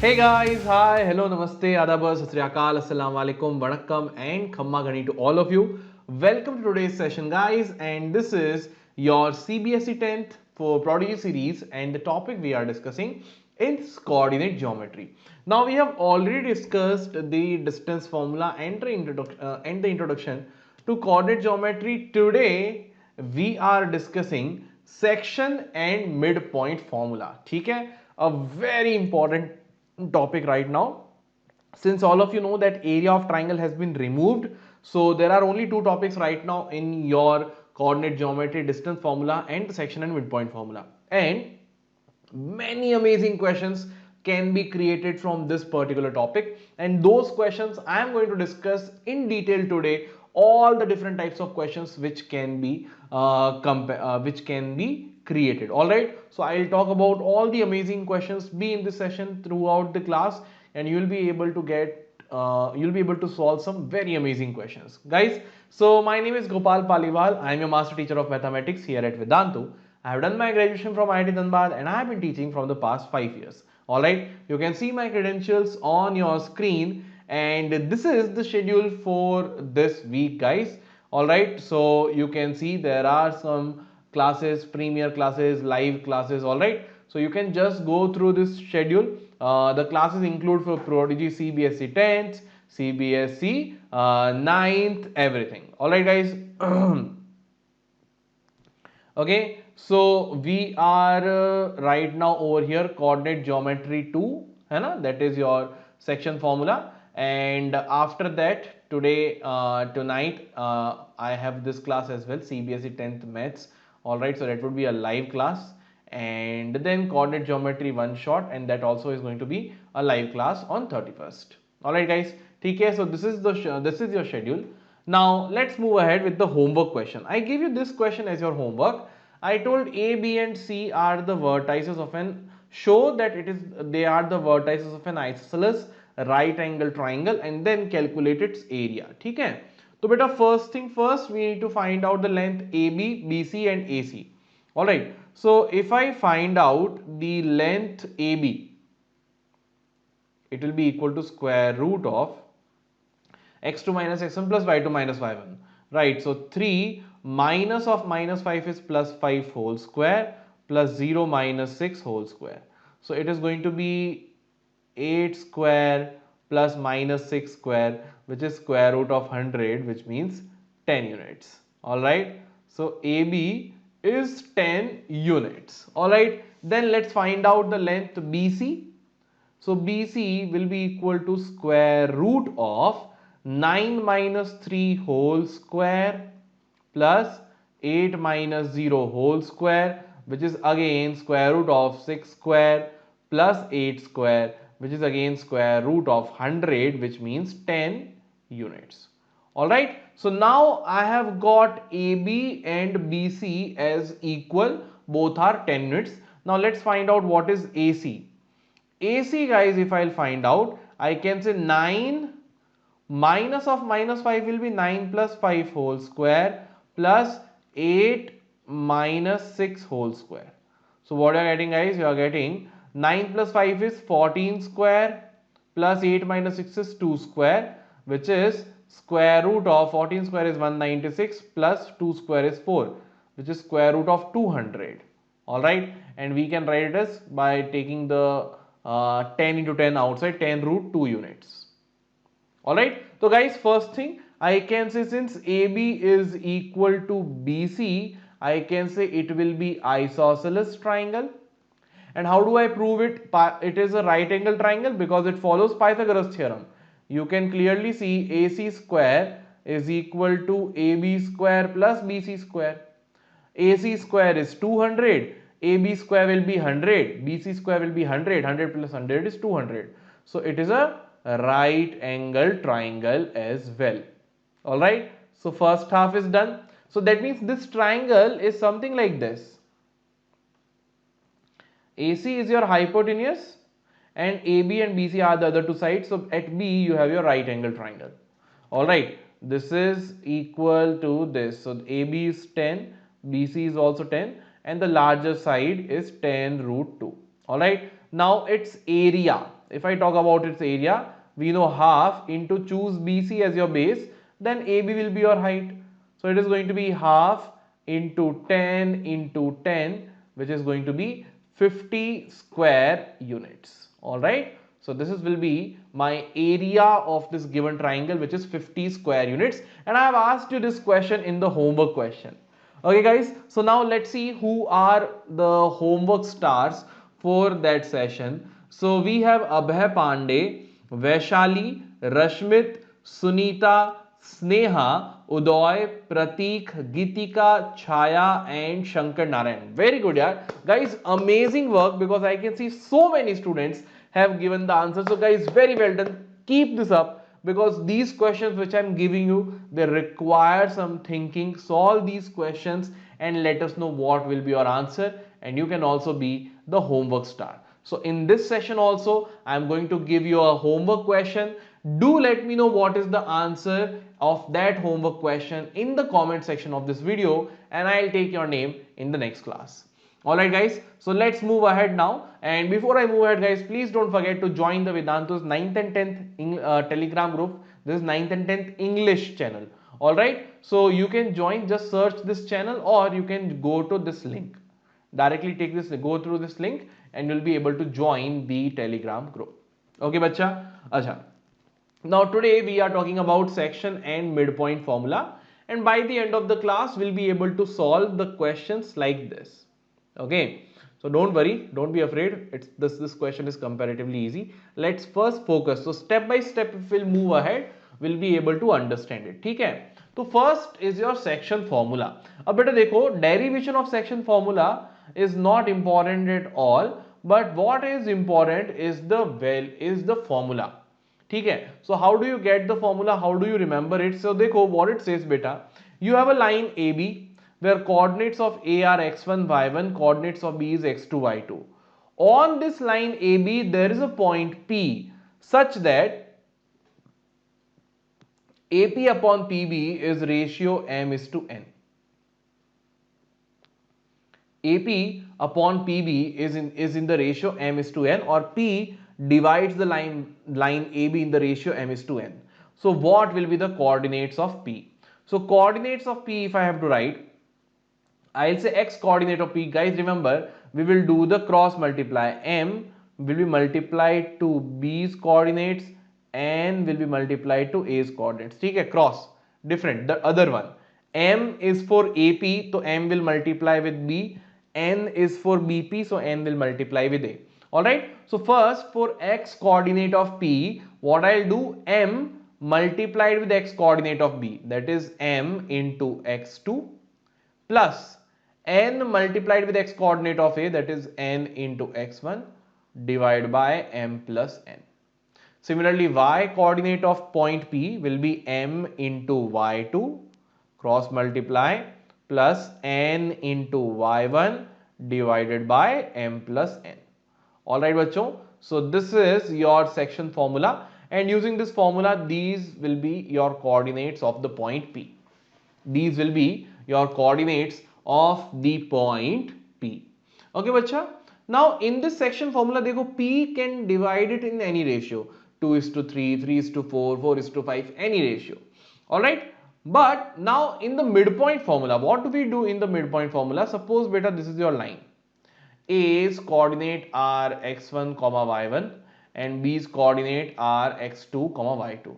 Hey guys, hi, hello, namaste, adab, sat sri akal, assalamu alaikum, vanakkam and khamma ghani to all of you. Welcome to today's session guys, and this is your CBSE 10th for Prodigy series, and the topic we are discussing is coordinate geometry. Now we have already discussed the distance formula and the introduction to coordinate geometry. Today we are discussing section and midpoint formula. ठीक है, a very important topic right now, since all of you know that area of triangle has been removed. So there are only two topics right now in your coordinate geometry: distance formula and section and midpoint formula. And many amazing questions can be created from this particular topic, and those questions I am going to discuss in detail today. All the different types of questions which can be created. All right, so I'll talk about all the amazing questions be in this session throughout the class, and you'll be able to solve some very amazing questions guys. So my name is Gopal Paliwal. I am a master teacher of mathematics here at Vedantu. I have done my graduation from IIT Dhanbad and I have been teaching from the past 5 years. Alright, you can see my credentials on your screen, and this is the schedule for this week guys. Alright, so you can see there are some classes, premier classes, live classes. Alright, so you can just go through this schedule. The classes include for Prodigy, CBSE 10th, CBSE 9th, everything. Alright guys. Okay, so we are right now over here coordinate geometry 2, है ना, that is your section formula. And after that today tonight I have this class as well, CBSE 10th maths. All right, so that would be a live class, and then coordinate geometry one shot, and that also is going to be a live class on 31st. All right guys, okay, so this is your schedule. Now let's move ahead with the homework question. I give you this question as your homework. I told A, B and C are the vertices of show that they are the vertices of an isosceles right angle triangle, and then calculate its area. ठीक है, तो बेटा first thing first, we need to find out the length AB, BC and AC. Alright, so if I find out the length AB, it will be equal to square root of x2 minus x1 plus y2 minus y1. Right, so 3 minus of minus 5 is plus 5 whole square plus 0 minus 6 whole square. So it is going to be 8 square plus minus 6 square, which is square root of 100, which means 10 units. Alright, so AB is 10 units. Alright, then let's find out the length BC. So BC will be equal to square root of 9 minus 3 whole square plus 8 minus 0 whole square, which is again square root of 6 square plus 8 square, which is again square root of 100, which means 10 units. Alright, so now I have got AB and BC as equal, both are 10 units. Now let's find out what is AC. AC guys, if I'll find out, I can say 9 minus of minus 5 will be 9 plus 5 whole square plus 8 minus 6 whole square. So what you are getting guys, you are getting 9 plus 5 is 14 square plus 8 minus 6 is 2 square, which is square root of 14 square is 196 plus 2 square is 4, which is square root of 200. Alright, and we can write it as by taking the 10 into 10 outside, 10 root 2 units. Alright, so guys, first thing I can say, since AB is equal to BC, I can say it will be isosceles triangle. And how do I prove it? It is a right angle triangle because it follows Pythagoras theorem. You can clearly see AC square is equal to AB square plus BC square. AC square is 200, AB square will be 100, BC square will be 100, 100 plus 100 is 200. So it is a right angle triangle as well. Alright, so first half is done. So that means this triangle is something like this. AC is your hypotenuse and AB and BC are the other two sides. So at B you have your right angle triangle. Alright, this is equal to this. So AB is 10, BC is also 10, and the larger side is 10 root 2. Alright, Now its area, if I talk about its area, we know half into, choose BC as your base, then AB will be your height. So it is going to be half into 10 into 10, which is going to be 50 square units. Alright. So this will be my area of this given triangle, which is 50 square units, and I have asked you this question in the homework question. Okay guys, so now let's see who are the homework stars for that session. So we have Abhay Pandey, Vaishali, Rashmit, Sunita, Sneha, Udoy, Pratik, Gitika, Chaya and Shankar Narayan. Very good, yaar. Guys, amazing work, because I can see so many students have given the answer. So guys, very well done. Keep this up, because these questions which I'm giving you, they require some thinking. Solve these questions and let us know what will be your answer, and you can also be the homework star. So in this session also, I'm going to give you a homework question. Do let me know what is the answer of that homework question in the comment section of this video, and I'll take your name in the next class. Alright guys, so let's move ahead now, and before I move ahead guys, please don't forget to join the Vedantu's 9th and 10th Telegram group. This is 9th and 10th English channel. Alright, so you can join, just search this channel, or you can go to this link. Directly take this, go through this link, and you'll be able to join the Telegram group. Okay bacha? Acha. Now today we are talking about section and midpoint formula, and by the end of the class we'll be able to solve the questions like this. Okay, so don't worry, don't be afraid. This question is comparatively easy. Let's first focus. So step by step, if we'll move ahead, we'll be able to understand it. Okay. So first is your section formula. अब बेटा देखो, derivation of section formula is not important at all, but what is important is the formula. ठीक है. So how do you get the formula? How do you remember it? So देखो what it says बेटा. You have a line AB where coordinates of A are x1, y1, coordinates of B is x2, y2. On this line AB, there is a point P such that AP upon PB is ratio m is to n. AP upon PB is in the ratio m is to n, or P divides the line AB in the ratio m is to n. So what will be the coordinates of P? So coordinates of P, if I have to write, I'll say x coordinate of P. Guys, remember, we will do the cross multiply. M will be multiplied to B's coordinates, and will be multiplied to A's coordinates. ठीक है, cross different. The other one, M is for AP, so M will multiply with B. N is for BP, so N will multiply with A. Alright, so first for x coordinate of P, what I'll do, M multiplied with x coordinate of B, that is M into x2, plus n multiplied with x coordinate of A, that is n into x1, divided by m plus n. Similarly, y coordinate of point P will be m into y2, cross multiply, plus n into y1 divided by m plus n. Alright bachcho, so this is your section formula, and using this formula, these will be your coordinates of the point P. These will be your coordinates of the point P. Okay bacha. Now in this section formula, देखो P can divide it in any ratio, 2:3, 3:4, 4:5, any ratio. Alright. But now in the midpoint formula, what do we do in the midpoint formula? Suppose beta this is your line. A's coordinate are x1, y1, and B's coordinate are x2, y2.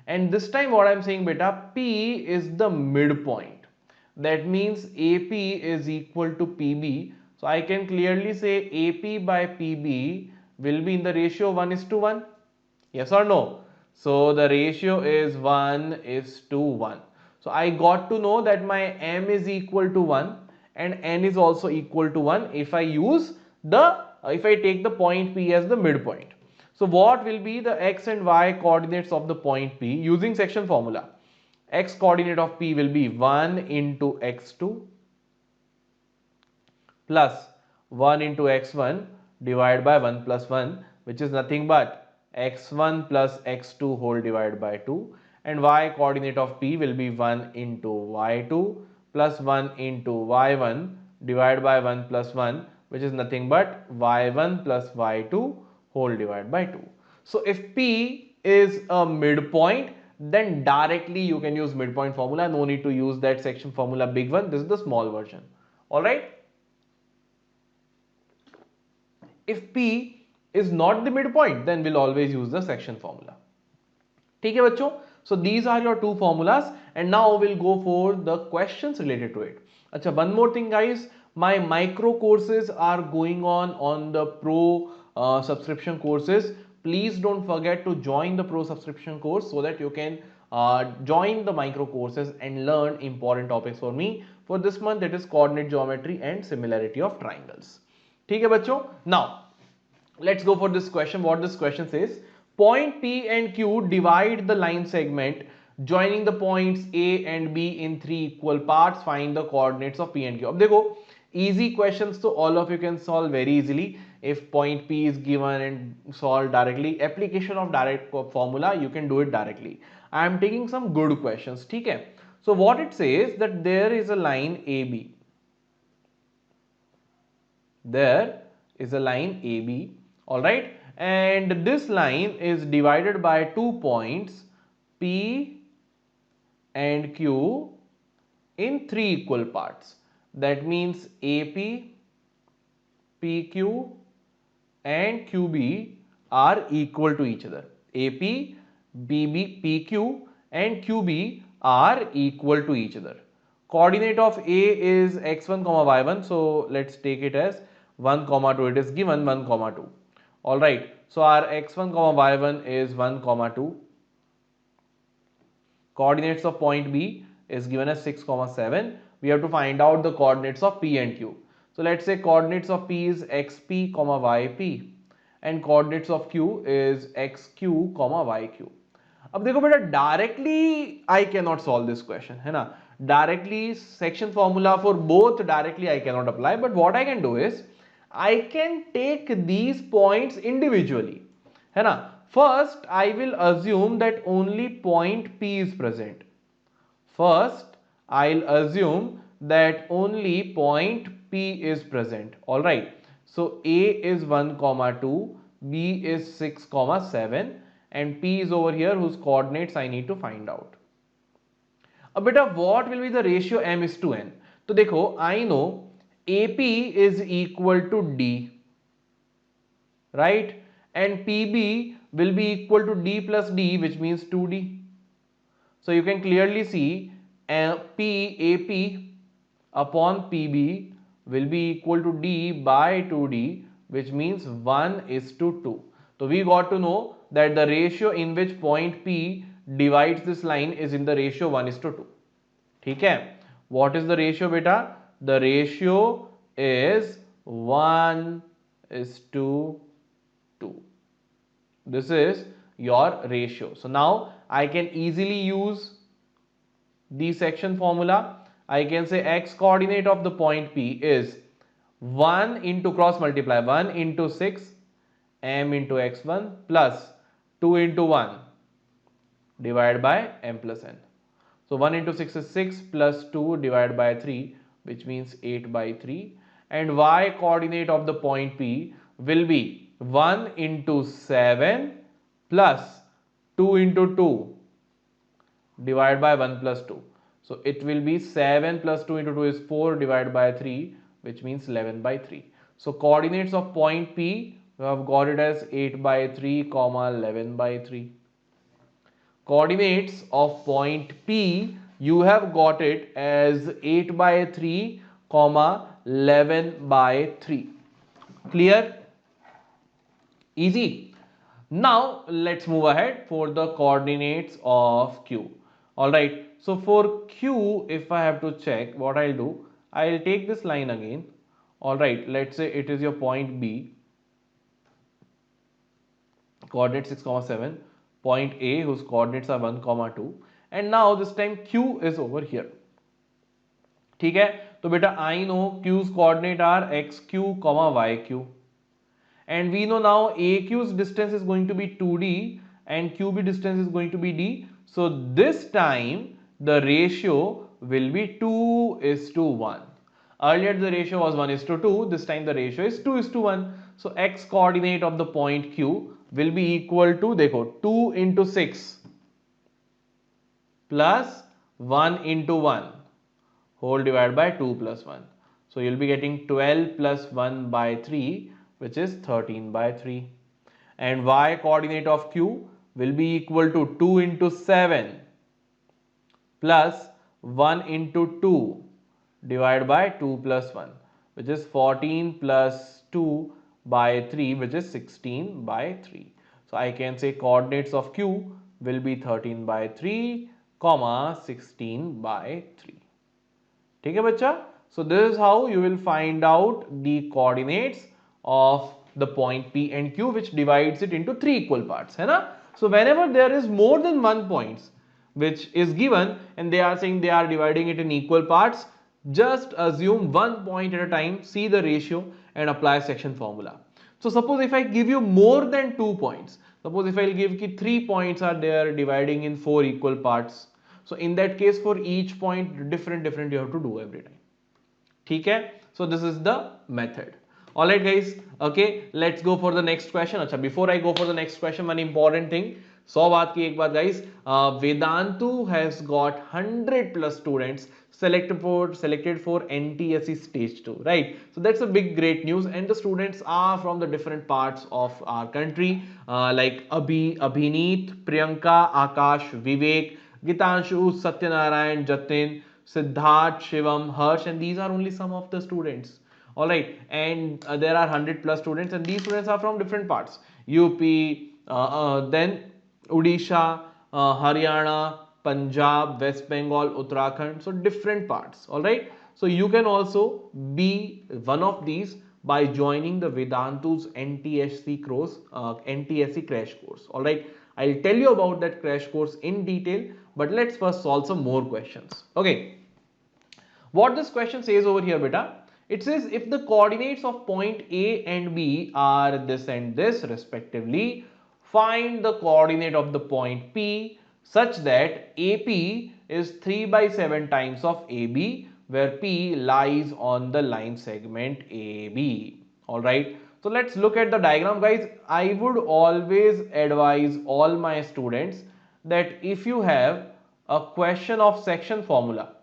And this time what I'm saying beta, P is the midpoint. That means AP is equal to PB. So I can clearly say AP by PB will be in the ratio 1:1. Yes or no? So the ratio is 1:1. So I got to know that my M is equal to 1 and N is also equal to 1 if I take the point P as the midpoint. So what will be the x and y coordinates of the point P using section formula? X coordinate of P will be 1 into x2 plus 1 into x1 divided by 1 plus 1, which is nothing but x1 plus x2 whole divided by 2, and y coordinate of P will be 1 into y2 plus 1 into y1 divided by 1 plus 1, which is nothing but y1 plus y2 whole divided by 2. So if P is a midpoint, then directly you can use midpoint formula. No need to use that section formula big one. This is the small version. Alright. If P is not the midpoint, then we'll always use the section formula. ठीक है बच्चों? So these are your two formulas, and now we'll go for the questions related to it. अच्छा, one more thing guys, my micro courses are going on the pro subscription courses. Please don't forget to join the pro subscription course so that you can join the micro courses and learn important topics for me. For this month, it is coordinate geometry and similarity of triangles. ठीक है बच्चों? Now let's go for this question. What this question says: point P and Q divide the line segment joining the points A and B in 3 equal parts. Find the coordinates of P and Q. अब देखो, easy questions तो all of you can solve very easily if point P is given and solve directly. Application of direct formula, you can do it directly. I am taking some good questions. ठीक है? So what it says that there is a line AB. There is a line AB. All right, and this line is divided by 2 points P and Q in 3 equal parts. That means AP, PQ and QB are equal to each other. AP, BB, PQ and QB are equal to each other. Coordinate of A is x1 comma y1, so let's take it as 1 comma 2. It is given 1 comma 2. All right, so our x1 comma y1 is 1 comma 2. Coordinates of point B is given as 6 comma 7. We have to find out the coordinates of P and Q. So let's say coordinates of P is xp comma yp and coordinates of Q is xq comma yq. अब देखो बेटा, directly I cannot solve this question, है ना? Directly section formula for both directly I cannot apply, but what I can do is I can take these points individually, है ना? First, I will assume that only point P is present. First, I'll assume that only point P is present. All right. So A is 1 comma 2, B is 6 comma 7, and P is over here whose coordinates I need to find out. अब बेटा, what will be the ratio m is to n? तो देखो, I know AP is equal to D, right? And PB will be equal to D plus D, which means 2D. So you can clearly see AP upon PB will be equal to D by 2D, which means 1 is to 2. So we got to know that the ratio in which point P divides this line is in the ratio 1 is to 2. ठीक है? What is the ratio beta? The ratio is 1 is to 2. This is your ratio. So now I can easily use the section formula. I can say x coordinate of the point P is 1 into cross multiply 1 into 6 m into x1 plus 2 into 1 divided by m plus n. So 1 into 6 is 6 plus 2 divided by 3, which means 8 by 3, and y coordinate of the point P will be 1 into 7 plus 2 into 2 divided by 1 plus 2. So it will be 7 plus 2 into 2 is 4 divided by 3, which means 11 by 3. So coordinates of point P, we have got it as 8 by 3 comma 11 by 3. Coordinates of point P, you have got it as 8 by 3 comma 11 by 3. Clear? Easy. Now let's move ahead for the coordinates of Q. Alright, so for Q, if I have to check, what I'll do, I'll take this line again. Alright, let's say it is your point B, coordinate 6 comma 7, point A whose coordinates are 1 comma 2, and now this time Q is over here. ठीक है? तो बेटा I know Q's coordinate are xq comma yq, and we know now AQ's distance is going to be 2D and QB distance is going to be D. So this time the ratio will be 2 is to 1. Earlier the ratio was 1:2, this time the ratio is 2:1. So x coordinate of the point Q will be equal to, देखो, 2 into 6 plus 1 into 1 whole divided by 2 plus 1. So you'll be getting 12 plus 1 by 3, which is 13 by 3. And y coordinate of Q will be equal to 2 into 7 plus 1 into 2 divided by 2 plus 1, which is 14 plus 2 by 3, which is 16 by 3. So I can say coordinates of Q will be 13 by 3, comma 16 by 3. ठीक है बच्चा? So this is how you will find out the coordinates of the point P and Q, which divides it into 3 equal parts, है ना? So whenever there is more than one points which is given and they are saying they are dividing it in equal parts, just assume one point at a time, see the ratio and apply section formula. So suppose if I give you more than 2 points, suppose if I will give ki 3 points are there dividing in 4 equal parts. So in that case, for each point different you have to do every time. ठीक है? So this is the method. Alright guys, okay, let's go for the next question. अच्छा, before I go for the next question, one important thing. 100 बात की एक बात guys, Vedantu has got 100 plus students selected for NTSE stage 2, right? So that's a big great news, and the students are from the different parts of our country, like Abhineet, Priyanka, Akash, Vivek, Gitanshu, Satyanarayan, Jatin, Siddharth, Shivam, Harsh, and these are only some of the students. Alright, and there are 100 plus students, and these students are from different parts. UP, then Odisha, Haryana, Punjab, West Bengal, Uttarakhand, so different parts. Alright, so you can also be one of these by joining the Vedantu's NTSE crash course. Alright, I'll tell you about that crash course in detail, but let's first solve some more questions. Okay, what this question says over here, beta, it says if the coordinates of point A and B are this and this respectively, find the coordinate of the point P such that AP is 3 by 7 times of AB, where P lies on the line segment AB. Alright, so let's look at the diagram guys. I would always advise all my students that if you have a question of section formula,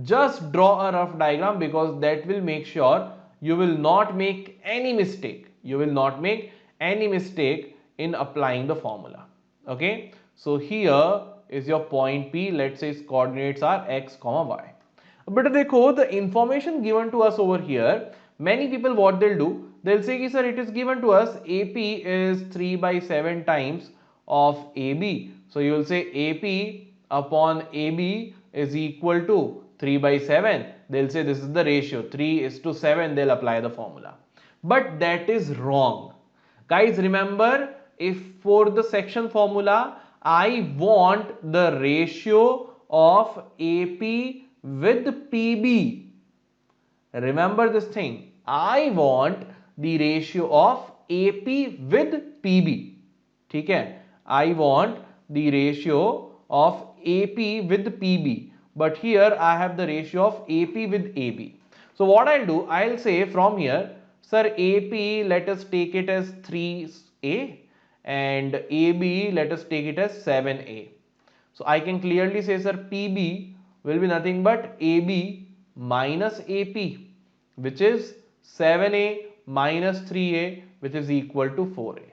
just draw a rough diagram, because that will make sure you will not make any mistake. You will not make any mistake in applying the formula. Okay, so here is your point P. Let's say its coordinates are x, y. But देखो, the information given to us over here, many people what they'll do, they'll say, sir, it is given to us AP is 3 by 7 times of AB. So you will say AP upon AB is equal to 3 by 7. They'll say this is the ratio, 3:7. They'll apply the formula. But that is wrong. Guys, remember, if for the section formula, I want the ratio of AP with PB. Remember this thing. I want the ratio of AP with PB. ठीक है? I want the ratio of AP with PB. But here I have the ratio of AP with AB. So what I'll do, I'll say from here, sir, AP, let us take it as 3A, and AB, let us take it as 7A. So I can clearly say, sir, PB will be nothing but AB minus AP, which is 7A minus 3A, which is equal to 4A.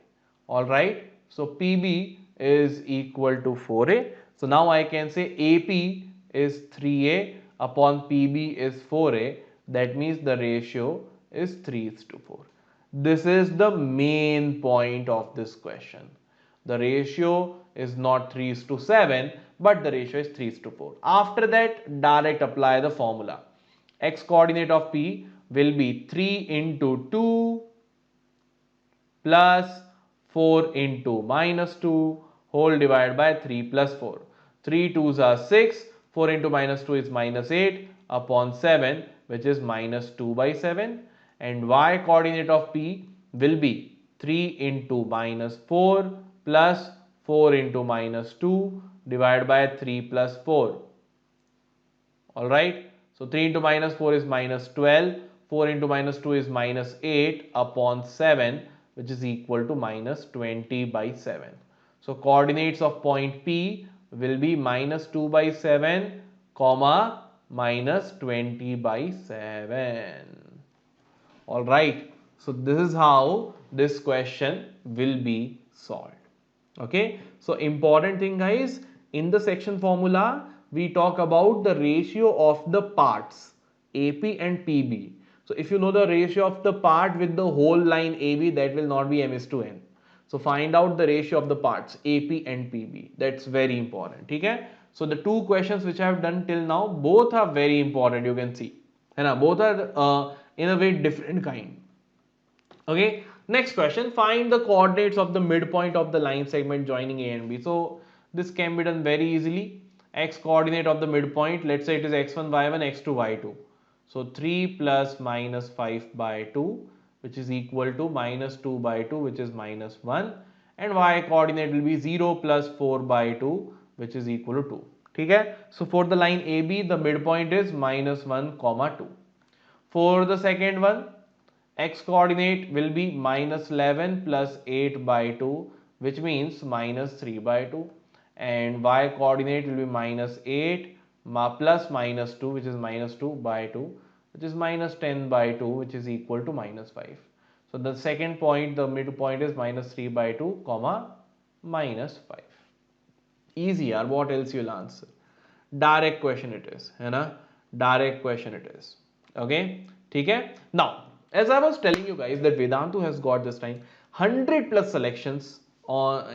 Alright, so PB is equal to 4A. So now I can say AP is 3A upon PB is 4A. That means the ratio is 3:4. This is the main point of this question. The ratio is not 3:7, but the ratio is 3:4. After that, direct apply the formula. X coordinate of P will be 3 into 2 plus 4 into minus 2 whole divided by 3 plus 4. 3 2s are 6. 4 into minus 2 is minus 8 upon 7, which is minus 2 by 7, and y coordinate of P will be 3 into minus 4 plus 4 into minus 2 divided by 3 plus 4. Alright, So 3 into minus 4 is minus 12. 4 into minus 2 is minus 8 upon 7, which is equal to minus 20 by 7. So coordinates of point P will be minus 2 by 7, comma minus 20 by 7. Alright, so this is how this question will be solved. Okay, so important thing guys, in the section formula we talk about the ratio of the parts AP and PB. So if you know the ratio of the part with the whole line AB, that will not be M is to N. So find out the ratio of the parts AP and PB. That's very important. Okay? So the two questions which I have done till now, both are very important. You can see, and both are in a way different kind. Okay. Next question. Find the coordinates of the midpoint of the line segment joining A and B. So this can be done very easily. X coordinate of the midpoint. Let's say it is x1 y1 x2 y2. So 3 plus minus 5 by 2, which is equal to minus 2 by 2, which is minus 1, and y coordinate will be 0 plus 4 by 2, which is equal to 2. Okay? So for the line AB, the midpoint is minus 1 comma 2. For the second one, x coordinate will be minus 11 plus 8 by 2, which means minus 3 by 2, and y coordinate will be minus 8 plus minus 2, which is minus 2 by 2, which is minus 10 by 2, which is equal to minus 5. So the second point, the midpoint is minus 3 by 2 comma minus 5. Easy, or what else you'll answer? Direct question it is, है ना? Direct question it is. Okay, ठीक है? Now, as I was telling you guys that Vedantu has got this time 100 plus selections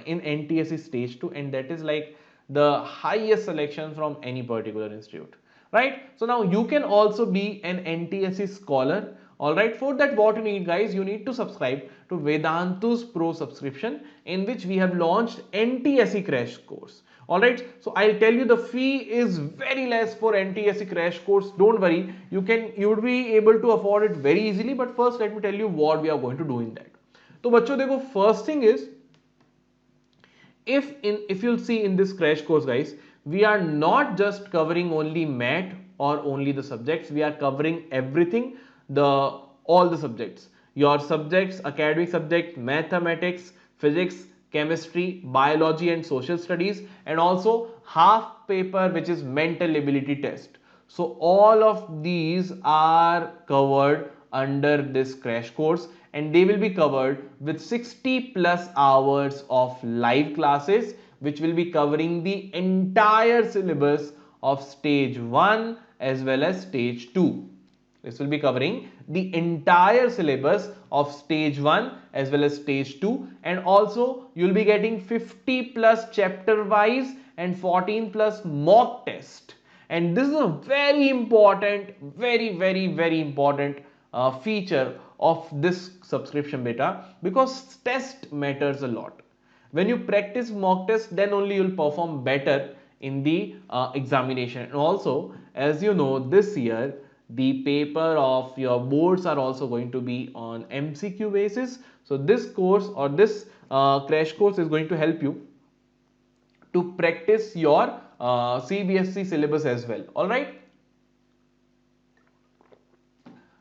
in NTSE stage 2, and that is like the highest selection from any particular institute, right? So now you can also be an NTSE scholar. Alright, for that what you need guys, you need to subscribe to Vedantu's Pro subscription, in which we have launched NTSE crash course. Alright, so I'll tell you the fee is very less for NTSE crash course. Don't worry, you would be able to afford it very easily. But first let me tell you what we are going to do in that. So bachcho dekho, first thing is, if you'll see in this crash course guys, we are not just covering only math or only the subjects, we are covering everything, all the subjects, your subjects, academic subject, mathematics, physics, chemistry, biology and social studies, and also half paper which is mental ability test. So all of these are covered under this crash course, and they will be covered with 60 plus hours of live classes, which will be covering the entire syllabus of stage 1 as well as stage 2. This will be covering the entire syllabus of stage 1 as well as stage 2, and also you will be getting 50 plus chapter wise and 14 plus mock test. And this is a very important, very important feature of this subscription beta, because test matters a lot. When you practice mock test, then only you will perform better in the examination. And also, as you know, this year the paper of your boards are also going to be on MCQ basis. So this course or this crash course is going to help you to practice your CBSE syllabus as well. All right.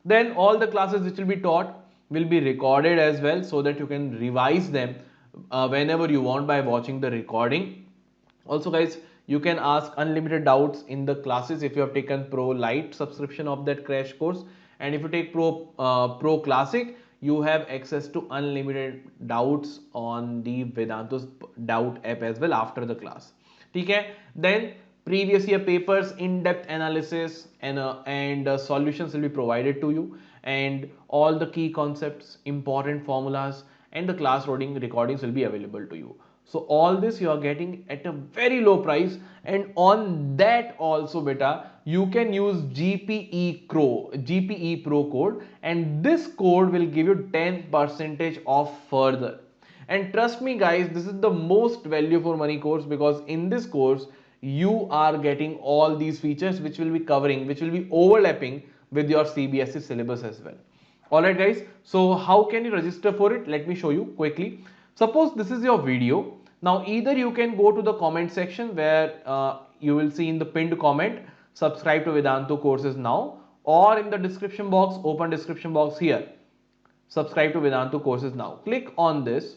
Then all the classes which will be taught will be recorded as well, so that you can revise them whenever you want by watching the recording. Also guys, you can ask unlimited doubts in the classes if you have taken Pro Lite subscription of that crash course, and if you take Pro Classic, you have access to unlimited doubts on the Vedantu's doubt app as well after the class. Okay? Then previous year papers, in-depth analysis and solutions will be provided to you, and all the key concepts, important formulas and the class recordings will be available to you. So all this you are getting at a very low price, and on that also beta you can use GPE Pro code, and this code will give you 10% off further. And trust me guys, this is the most value for money course, because in this course you are getting all these features which will be overlapping with your CBSE syllabus as well. Alright guys, so how can you register for it? Let me show you quickly. Suppose this is your video. Now either you can go to the comment section where you will see in the pinned comment subscribe to Vedantu courses now, or in the description box, open description box here, subscribe to Vedantu courses now. Click on this.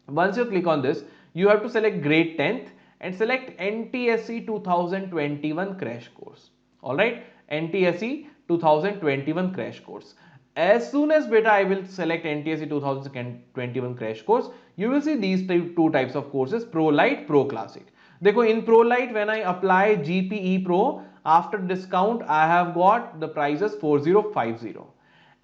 Once you click on this, you have to select grade 10th and select NTSE 2021 crash course. Alright, NTSE 2021 crash course. As soon as beta I will select NTSE 2021 crash course, you will see these two types of courses, Pro Lite, Pro Classic. देखो, in Pro Lite when I apply GPE Pro, after discount I have got the prices 4050.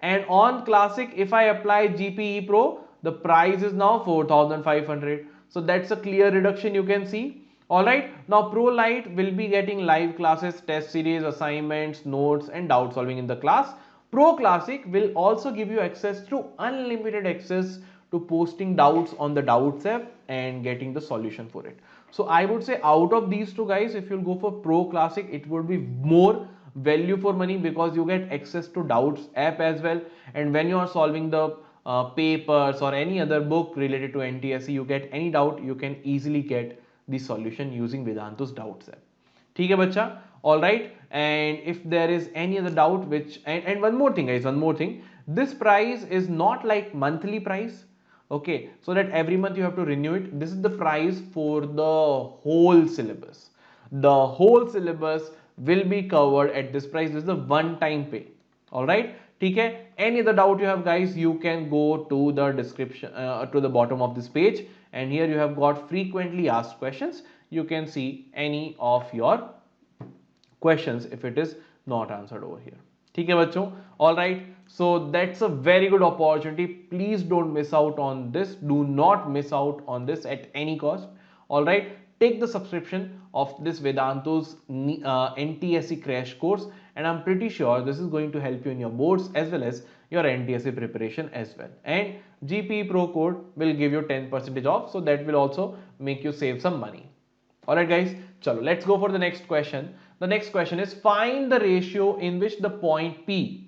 And on Classic, if I apply GPE Pro, the price is now 4500. So that's a clear reduction you can see. Alright, now Pro Lite will be getting live classes, test series, assignments, notes and doubt solving in the class. Pro Classic will also give you access to unlimited access to posting doubts on the doubts app and getting the solution for it. So I would say out of these two guys, if you'll go for Pro Classic, it would be more value for money because you get access to doubts app as well, and when you are solving the papers or any other book related to NTSE, you get any doubt, you can easily get the solution using Vedantu's doubts app. ठीक है बच्चा, all right. And if there is any other doubt, which and one more thing guys, one more thing, this price is not like monthly price, okay, so that every month you have to renew it. This is the price for the whole syllabus. The whole syllabus will be covered at this price. This is the one time pay. All right, ठीक है. Any other doubt you have guys, you can go to the description to the bottom of this page, and here you have got frequently asked questions. You can see any of your questions if it is not answered over here. ठीक है बच्चों, all right. So that's a very good opportunity. Please don't miss out on this. Do not miss out on this at any cost. All right, take the subscription of this Vedantu's NTSE crash course, and I'm pretty sure this is going to help you in your boards as well as your NTSE preparation as well. And GPE Pro code will give you 10% off, so that will also make you save some money. Alright guys, chalo, let's go for the next question. The next question is, find the ratio in which the point P,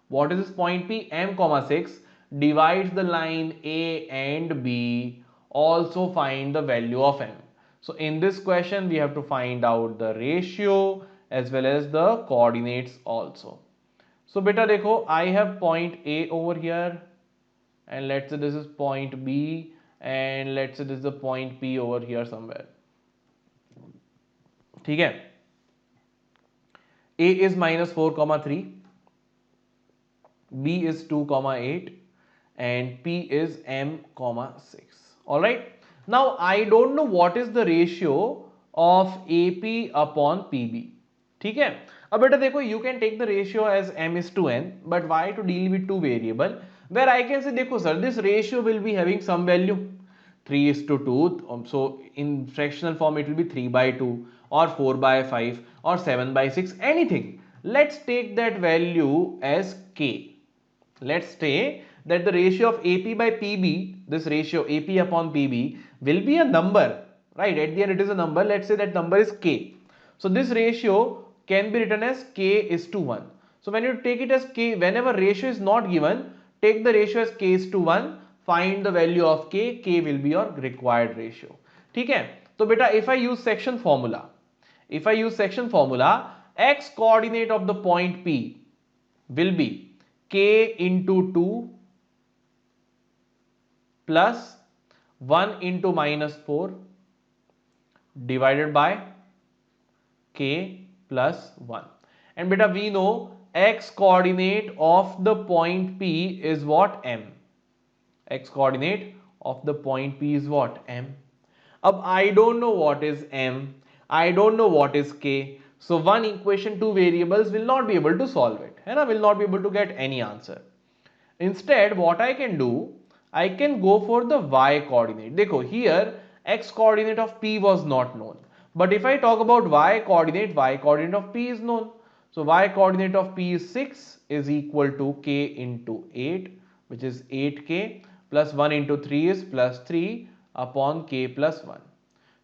what is this point P? M, 6 divides the line A and B. Also find the value of M. So in this question we have to find out the ratio as well as the coordinates also. So beta dekho, I have point A over here, and let's say this is point B, and let's say this is the point P over here somewhere. ठीक है, A is -4,3, B is 2,8 and P is M,6. All right, now I don't know what is the ratio of AP upon PB. ठीक है, अब बेटा देखो, you can take the ratio as M is to N, but why to deal with two variable where I can say, देखो sir, this ratio will be having some value 3:2, so in fractional form it will be 3/2 or 4/5 or 7/6, anything. Let's take that value as K. Let's say that the ratio of AP by PB, this ratio AP upon PB will be a number, right? At the end it is a number. Let's say that number is K. So this ratio can be written as K is to 1. So when you take it as K, whenever ratio is not given, take the ratio as K is to 1, find the value of K, K will be your required ratio. ठीक है, तो बेटा if I use section formula, x coordinate of the point P will be K into 2 plus 1 into -4 divided by K plus 1. And beta we know x coordinate of the point P is what? M. X coordinate of the point P is what? M. Ab I don't know what is M, I don't know what is K, so one equation, two variables will not be able to solve it, and I will not be able to get any answer. Instead what I can do, I can go for the y coordinate. Dekho, here x coordinate of P was not known, but if I talk about y coordinate of P is known. So y coordinate of P is 6 is equal to K into 8, which is 8K, plus 1 into 3 is plus 3 upon K plus 1.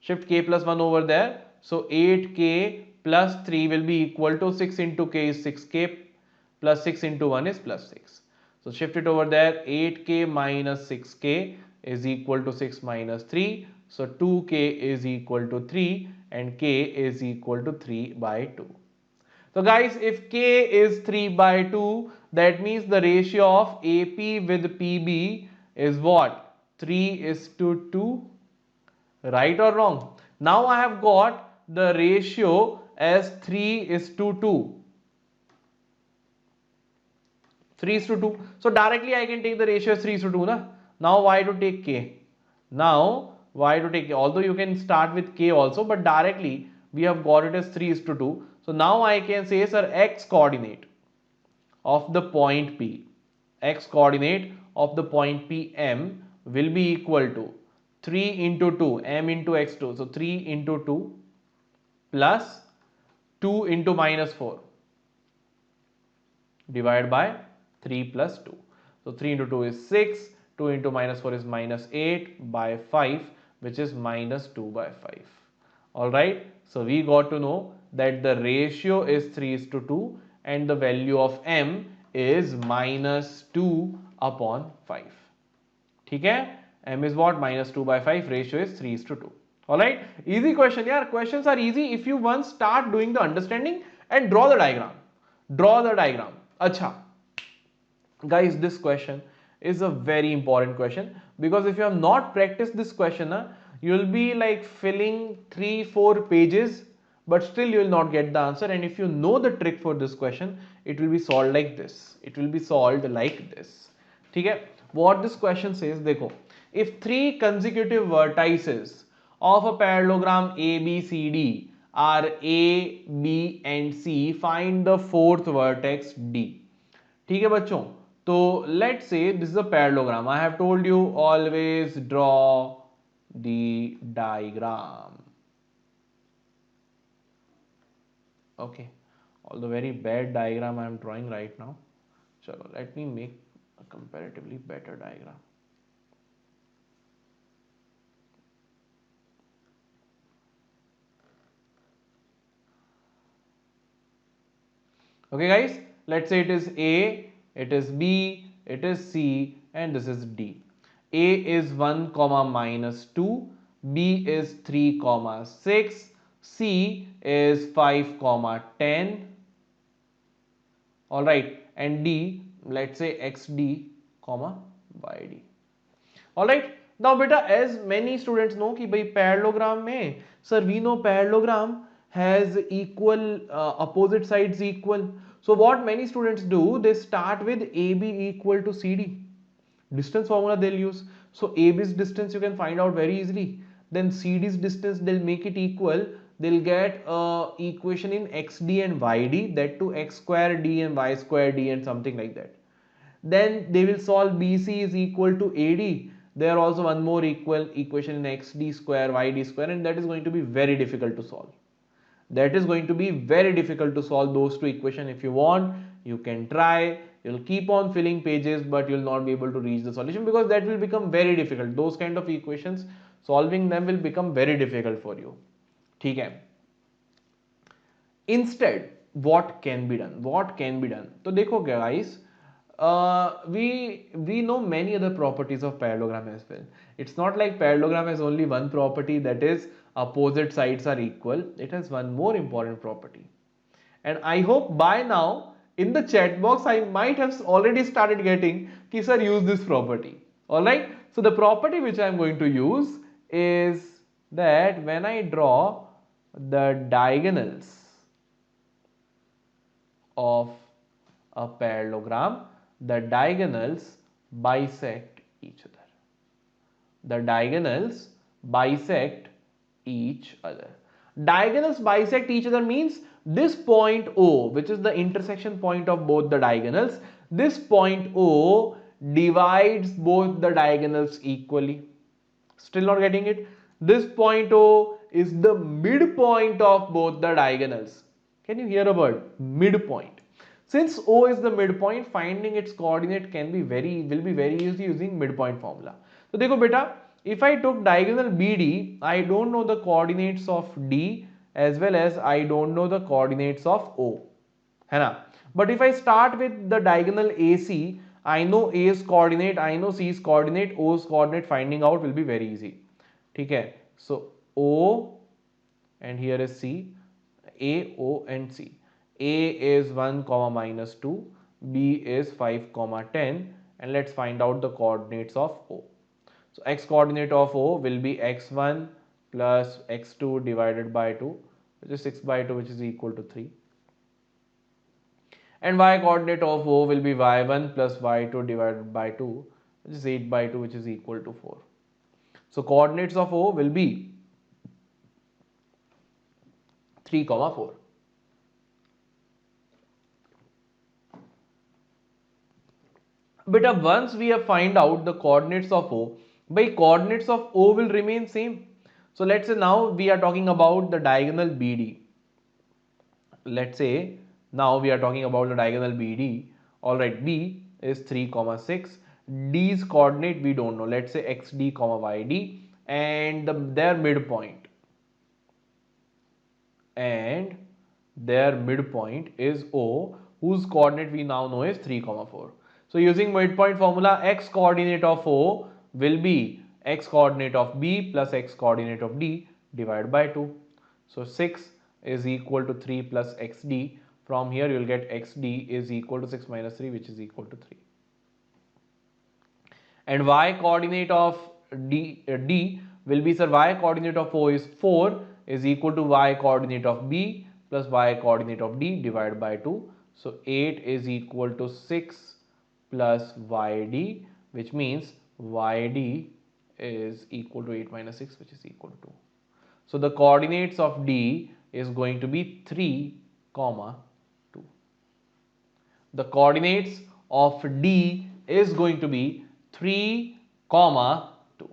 Shift K plus 1 over there. So 8K plus 3 will be equal to 6 into K is 6K plus 6 into 1 is plus 6. So shift it over there. 8K minus 6K is equal to 6 minus 3. So 2K is equal to 3 and K is equal to 3/2. So guys, if K is 3 by 2, that means the ratio of AP with PB is what? 3 is to 2, right or wrong? Now I have got the ratio as 3 is to 2. 3 is to 2. So directly I can take the ratio as 3 is to 2. Na? Now why to take K? Now why to take K? Although you can start with K also, but directly we have got it as 3 is to 2. So now I can say, sir, X coordinate of the point P, X coordinate of the point P M will be equal to 3 into 2, M into X2. So 3 into 2 plus 2 into minus 4 divided by 3 plus 2. So 3 into 2 is 6, 2 into minus 4 is minus 8 by 5, which is minus 2 by 5. Alright, so we got to know that the ratio is 3 is to 2 and the value of M is minus 2 upon 5. ठीक है, M is what? Minus 2 by 5, ratio is 3 is to 2. Alright, easy question. Yeah, questions are easy if you once start doing the understanding and draw the diagram. Draw the diagram. Acha. Guys, this question is a very important question because if you have not practiced this question, you will be like filling 3-4 pages but still you will not get the answer. And if you know the trick for this question, it will be solved like this. It will be solved like this. Okay? What this question says, देखो, if 3 consecutive vertices of a parallelogram ABCD are A, B and C, find the fourth vertex D. ठीक है बच्चों, तो let's say this is a parallelogram. I have told you always draw the diagram. Okay, all the very bad diagram I am drawing right now. Chalo, let me make a comparatively better diagram. Okay guys, let's say it is A, it is B, it is C and this is D. A is 1 comma minus 2, B is 3 comma 6, C is 5 comma 10. Alright, and D, let's say XD comma YD. Alright, now beta, as many students know कि भाई parallelogram में, sir, we know parallelogram has equal opposite sides equal. So what many students do, they start with AB equal to CD. Distance formula they'll use. So AB's distance you can find out very easily. Then CD's distance they'll make it equal. They'll get equation in XD and YD, that to X square D and Y square D and something like that. Then they will solve BC is equal to AD. There are also one more equal equation in XD square YD square, and that is going to be very difficult to solve. That is going to be very difficult to solve those two equations. If you want, you can try. You'll keep on filling pages, but you'll not be able to reach the solution because that will become very difficult. Those kind of equations, solving them will become very difficult for you. ठीक है. Instead, what can be done? What can be done? तो देखो guys, we know many other properties of parallelogram as well. It's not like parallelogram has only one property, that is opposite sides are equal. It has one more important property, and I hope by now in the chat box I might have already started getting कि sir use this property. Alright, so the property which I am going to use is that when I draw the diagonals of a parallelogram, the diagonals bisect each other. The diagonals bisect each other. Diagonals bisect each other means this point O, which is the intersection point of both the diagonals, this point O divides both the diagonals equally. Still not getting it? This point O is the midpoint of both the diagonals. Can you hear a word? Midpoint. Since O is the midpoint, finding its coordinate will be very easy using midpoint formula. So देखो बेटा, if I took diagonal BD, I don't know the coordinates of D as well as I don't know the coordinates of O. है ना? But if I start with the diagonal AC, I know A's coordinate, I know C's coordinate, O's coordinate, finding out will be very easy. ठीक है? So O and here is C, A, O and C. A is 1 comma minus 2, B is 5 comma 10, and let's find out the coordinates of O. So x coordinate of O will be x1 plus x2 divided by 2, which is 6 by 2, which is equal to 3. And y coordinate of O will be y1 plus y2 divided by 2, which is 8 by 2, which is equal to 4. So coordinates of O will be 3 comma 4. But once we have find out the coordinates of O, by coordinates of O will remain same. So let's say now we are talking about the diagonal BD. Let's say now we are talking about the diagonal BD. Alright, B is 3 comma 6. D's coordinate we don't know. Let's say xd comma yd, and their midpoint. And their midpoint is O, whose coordinate we now know is 3 comma 4. So using midpoint formula, x coordinate of O will be x coordinate of B plus x coordinate of D divided by 2. So 6 is equal to 3 plus xd. From here you will get xd is equal to 6 minus 3, which is equal to 3. And y coordinate of D will be, sir, y coordinate of O is 4 is equal to y coordinate of B plus y coordinate of D divided by 2. So 8 is equal to 6 plus yd, which means yd is equal to 8 minus 6, which is equal to 2. So the coordinates of D is going to be 3 comma 2. The coordinates of D is going to be 3 comma 2.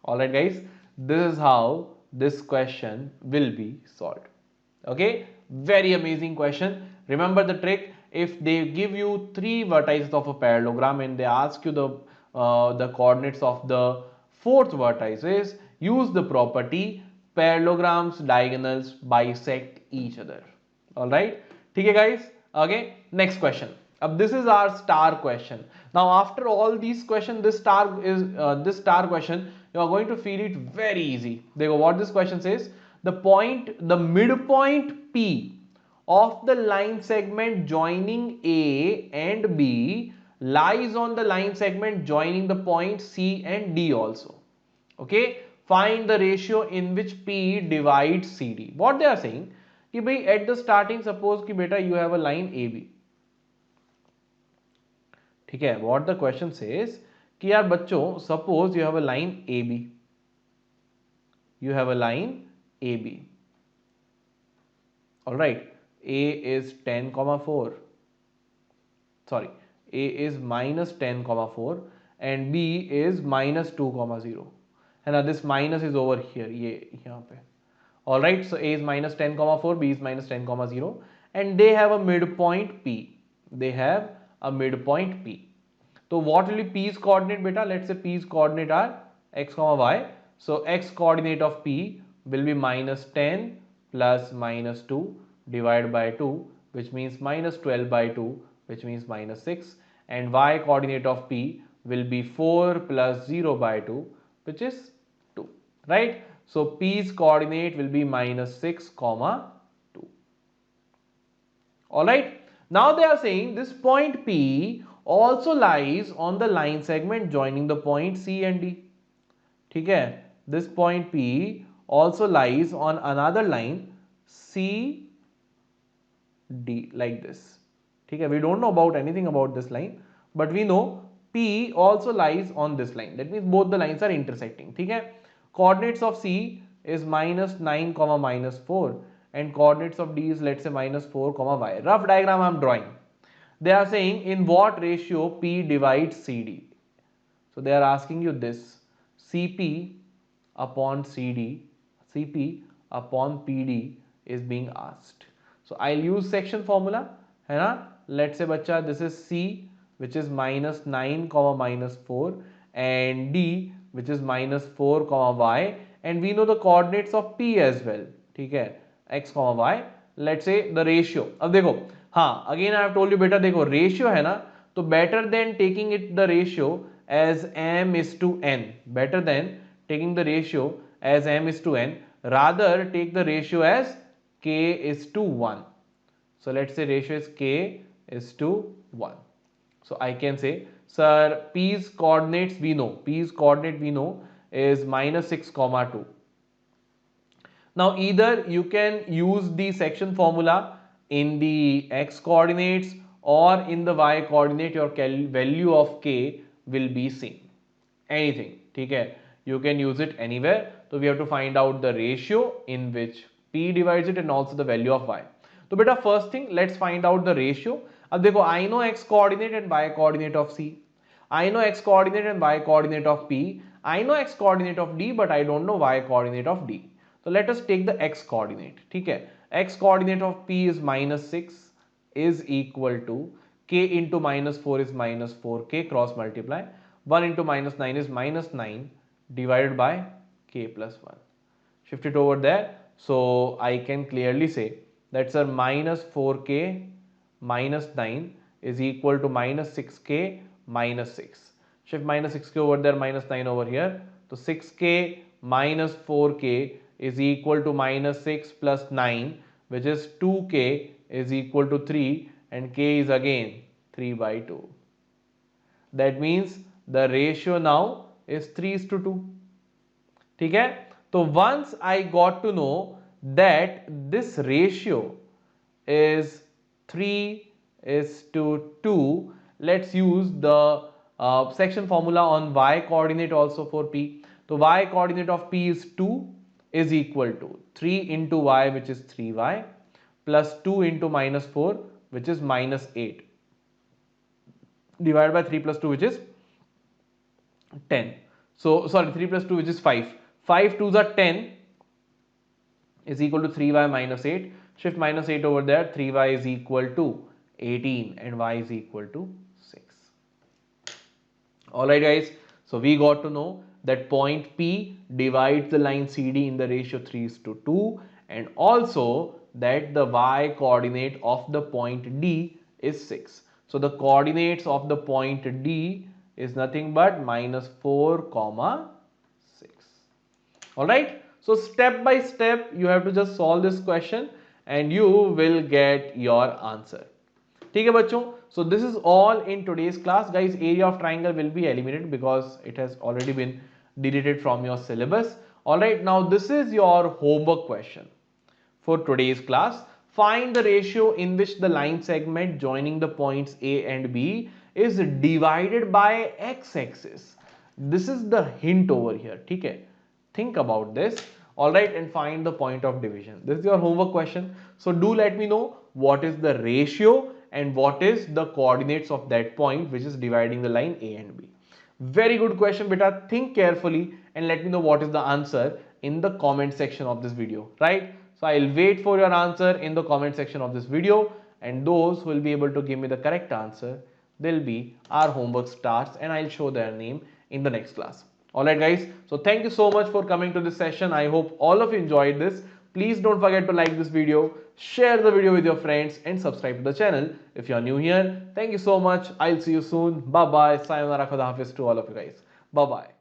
Alright guys, this is how this question will be solved. Okay, very amazing question. Remember the trick. If they give you 3 vertices of a parallelogram and they ask you the coordinates of the 4th vertices, use the property parallelograms diagonals bisect each other. Alright, okay guys. Okay, next question. This is our star question. Now after all these questions, this star question, you are going to feel it very easy. देखो what this question says. The midpoint P of the line segment joining A and B lies on the line segment joining the points C and D also. Okay, find the ratio in which P divides CD. What they are saying कि भाई at the starting suppose कि बेटा you have a line AB. ठीक है, what the question says कि यार बच्चों suppose you have a line AB. You have a line AB. All right. A is 10 comma 4, sorry, A is minus 10 comma 4 and B is minus 2 comma 0, and now this minus is over here, ये यहाँ पे. Alright, so A is minus 10 comma 4, B is minus 10 comma 0, and they have a midpoint P. They have a midpoint P. So what will be P's coordinate beta? Let's say P's coordinate are x comma y. So x coordinate of P will be minus 10 plus minus 2 divided by 2, which means minus 12 by 2, which means minus 6, and y coordinate of P will be 4 plus 0 by 2, which is 2, right? So P's coordinate will be minus 6 comma 2. Alright, now they are saying this point P also lies on the line segment joining the point C and D. ठीक है, this point P also lies on another line C D like this. ठीक है, we don't know about anything about this line, but we know P also lies on this line. That means both the lines are intersecting. ठीक है, coordinates of C is minus 9 comma minus 4 and coordinates of D is let's say minus 4 comma y. Rough diagram I am drawing. They are saying in what ratio P divides CD. So they are asking you this. CP upon CD, CP upon PD is being asked. So I'll use section formula, है ना? Let's say बच्चा this is C, which is minus 9 comma minus 4, and D which is minus 4 comma y, and we know the coordinates of P as well. ठीक है, x comma y. Let's say the ratio. अब देखो, हाँ, again I have told you बेटा देखो ratio है ना, तो better than taking it the ratio as m is to n, better than taking the ratio as m is to n, rather take the ratio as k is to 1. So let's say ratio is k is to 1. So I can say, sir, P's coordinates we know, P's coordinate we know is minus 6 comma 2. Now either you can use the section formula in the x coordinates or in the y coordinate, your value of k will be same. Anything, okay? You can use it anywhere. So we have to find out the ratio in which p divides it and also the value of y. So beta, first thing, let's find out the ratio. अब देखो, I know x coordinate and y coordinate of c. I know x coordinate and y coordinate of p. I know x coordinate of d, but I don't know y coordinate of d. So let us take the x coordinate. ठीक है? X coordinate of p is minus 6 is equal to k into minus 4 is minus 4k, cross multiply. 1 into minus 9 is minus 9 divided by k plus 1. Shift it over there. So I can clearly say that, sir, minus 4k minus 9 is equal to minus 6k minus 6. Shift minus 6k over there, minus 9 over here. So 6k minus 4k is equal to minus 6 plus 9, which is 2k is equal to 3, and k is again 3 by 2. That means the ratio now is 3:2. ठीक है? So once I got to know that this ratio is 3:2, let's use the section formula on y coordinate also for p. So y coordinate of p is 2 is equal to 3 into y, which is 3y, plus 2 into minus 4, which is minus 8, divided by 3 plus 2, which is 10. So sorry, 3 plus 2, which is 5. 5 2s are 10 is equal to 3y minus 8. Shift minus 8 over there. 3y is equal to 18 and y is equal to 6. Alright guys, so we got to know that point P divides the line CD in the ratio 3:2, and also that the y coordinate of the point D is 6. So the coordinates of the point D is nothing but minus 4 comma 6. Alright, so step by step you have to just solve this question and you will get your answer. ठीक है बच्चों, so this is all in today's class. Guys, area of triangle will be eliminated because it has already been deleted from your syllabus. Alright, now this is your homework question for today's class. Find the ratio in which the line segment joining the points A and B is divided by x-axis. This is the hint over here. ठीक है, think about this. Alright, and find the point of division. This is your homework question. So do let me know what is the ratio and what is the coordinates of that point which is dividing the line A and B. Very good question, beta. Think carefully and let me know what is the answer in the comment section of this video, right? So I'll wait for your answer in the comment section of this video, and those who will be able to give me the correct answer, they'll be our homework stars, and I'll show their name in the next class. Alright guys, so thank you so much for coming to this session. I hope all of you enjoyed this. Please don't forget to like this video, share the video with your friends, and subscribe to the channel if you are new here. Thank you so much. I'll see you soon. Bye bye. Sayonara, Khuda Hafiz to all of you guys. Bye bye.